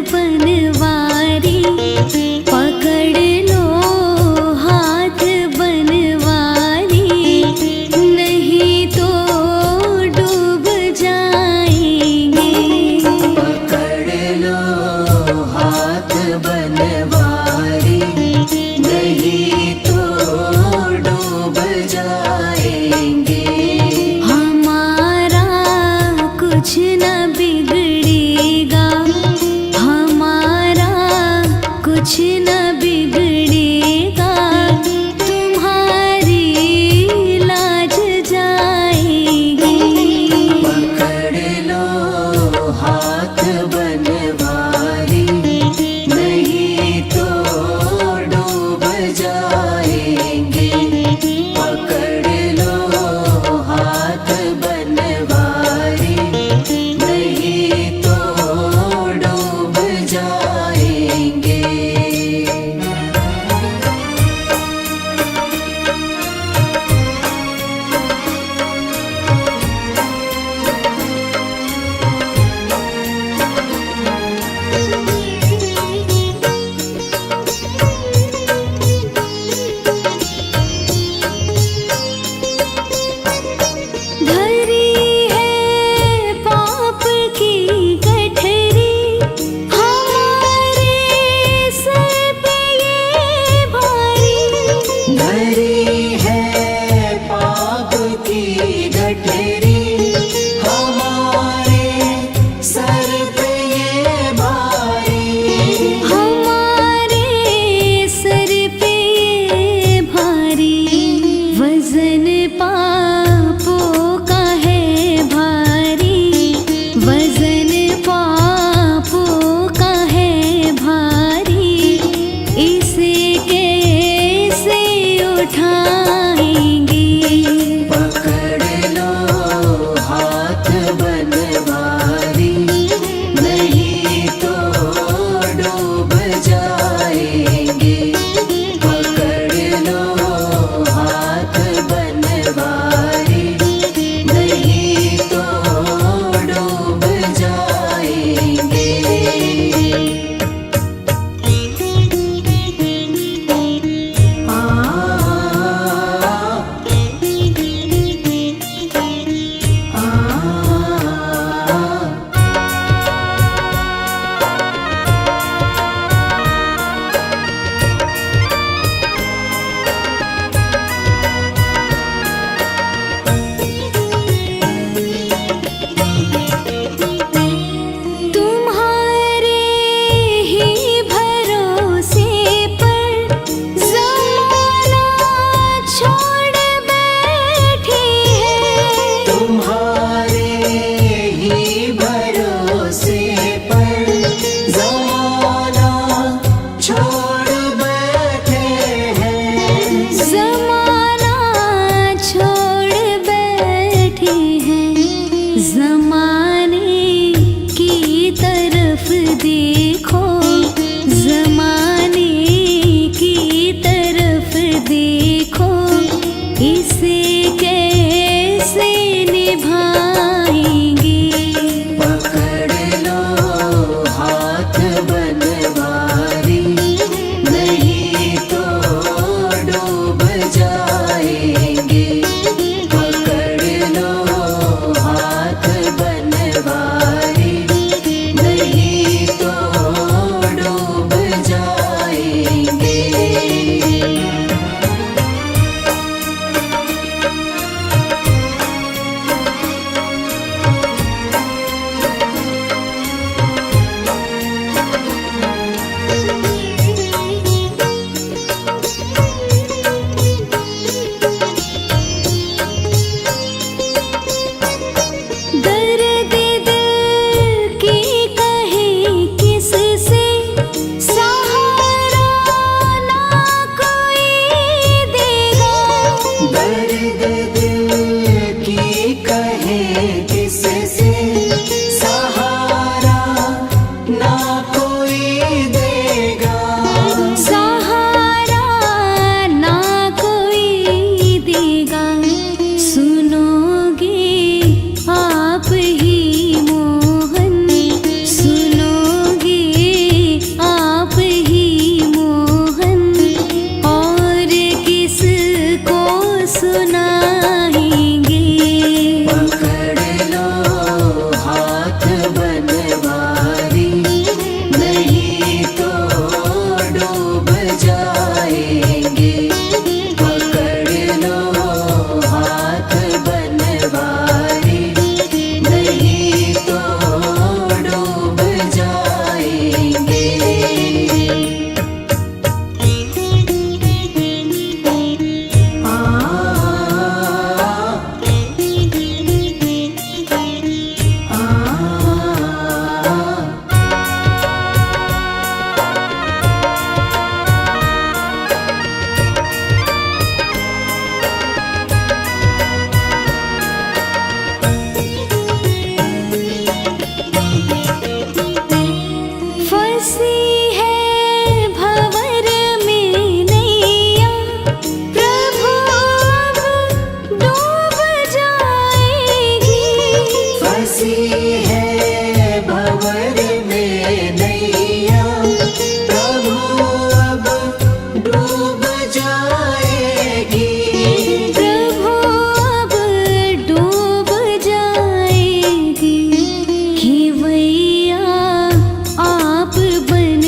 बनवारी, पकड़ लो हाथ बनवारी, नहीं तो डूब जाएंगे। पकड़ लो हाथ बनवारी, नहीं तो डूब जाएंगे। हमारा कुछ न बिगड़ेगा, हमारा कुछ न बिगड़ेगा, तुम्हारी लाज जाएगी। पकड़ लो हाथ बनवारी, नहीं तो डूब जाएंगे। पकड़ लो हाथ बनवारी, नहीं तो डूब जाएंगे। धरी है पाप की गठरी, हमारे सर पे ये भारी। धरी है पाप की गठरी, हमारे सर पे ये भारी। हमारे सर पे ये भारी, वजन पापों का है भारी, वजन पापों का है भारी, इसे कैसे उठाएंगे। पकड़ लो हाथ बनवारी, नहीं तो डूब जाएंगे। पकड़ लो हाथ बनवारी, नहीं तो डूब जाएंगे। तुम्हारे ही भरोसे पर ज़माना छोड़ बैठी है। तुम्हारे ही भरोसे पर ज़माना छोड़ बैठे हैं। ज़माना छोड़ बैठे हैं, ज़माने की तरफ देखो, ज़माने की तरफ देखो, इसे कैसे निभाएंगे। पकड़ लो हाथ बनवारी, नहीं तो डूब जाएंगे। पकड़ लो हाथ बनवारी, नहीं तो डूब जाएंगे। दर्द दिल की कहे किससे, सहारा ना कोई देगा। दर्द दिल की कहे किससे, सहारा ना कोई देगा। सहारा ना कोई देगा, सुनोगे आप ही मोहन, सुनोगे फंसी है भंवर में नैया, प्रभु अब डूब जाएगी। फंसी है भंवर में नैया, प्रभु अब डूब जाएगी। प्रभु अब डूब जाएगी। खेवैया आप बन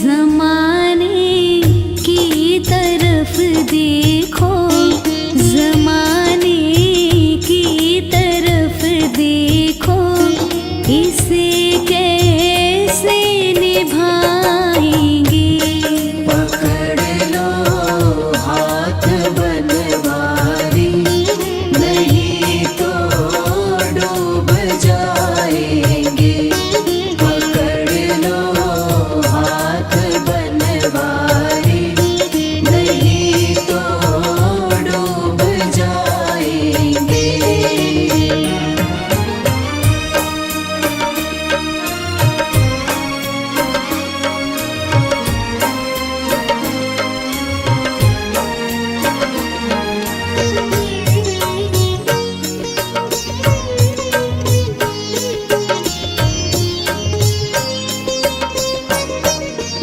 जमाने की तरफ देखो, जमाने की तरफ देखो, इसे कैसे निभाएंगे। पकड़ लो हाथ बनवारी, नहीं तो डूब जाएंगे। पकड़ लो हाथ बनवारी, नहीं तो डूब जाएंगे।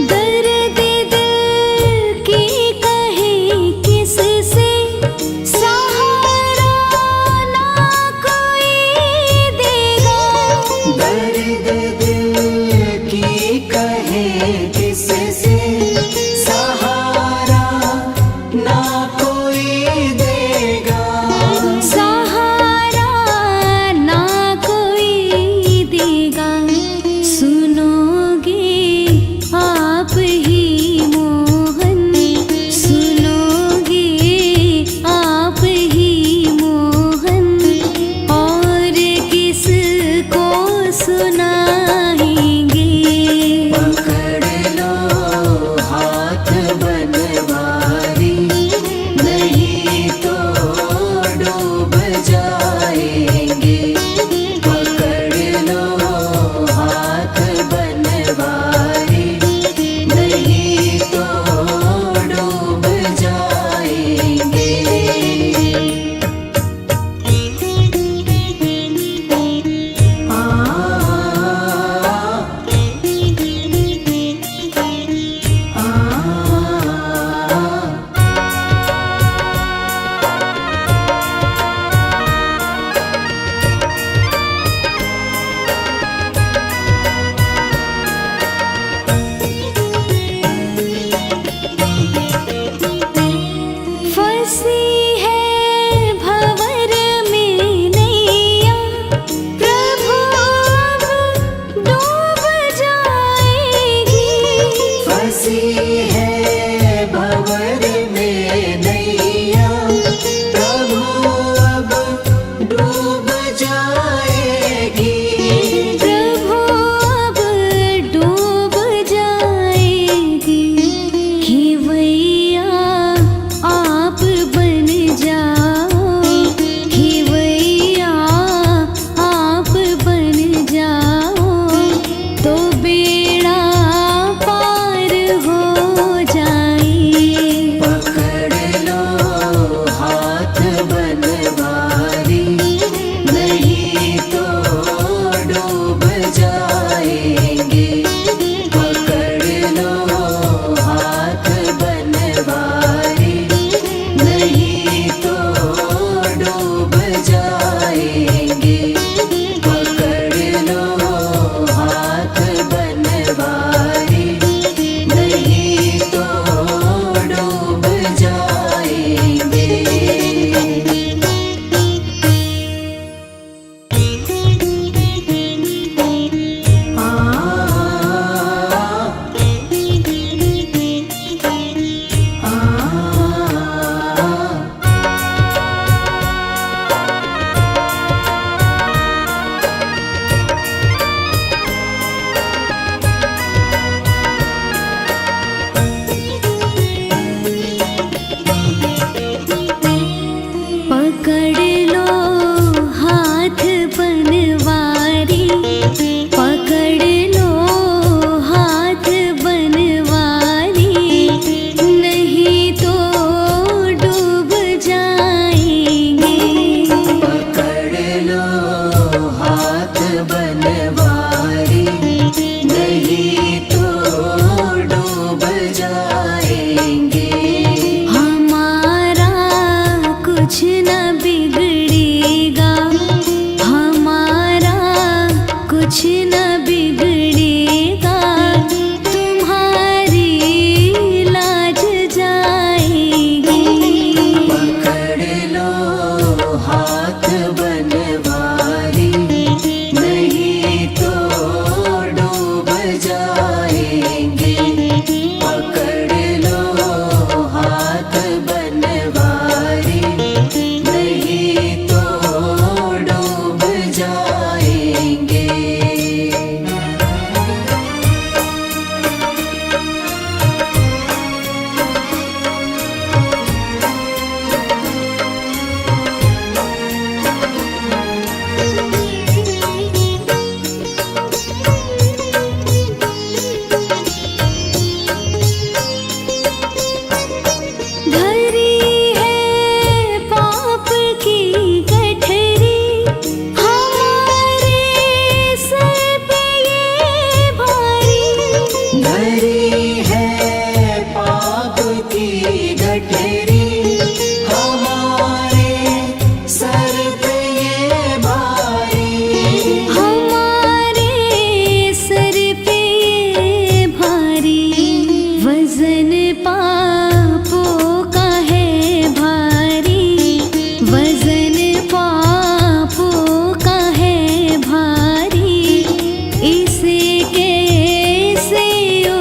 दर्द दिल की कहे किससे, सहारा ना कोई देगा। दर्द दिल की कहे किससे, सहारा ना कोई देगा। सहारा ना कोई देगा। सुनोगे आप ही मोहन, सुनोगे आप ही मोहन, और किसको सुनाएंगे। पकड़ लो हाथ बनवारी, नहीं तो डूब जाएंगे। पकड़ लो हाथ बनवारी, नहीं तो डूब जाएंगे। फंसी है भंवर में नैया, प्रभु अब डूब जाएगी। फंसी है भंवर में नैया, प्रभु अब डूब जाएगी। प्रभु अब डूब जाएगी। खिवैया आप बन जाओ, खिवैया आप बन जाओ, तो बेड़ा पार हो जाए। पकड़ लो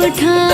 उठा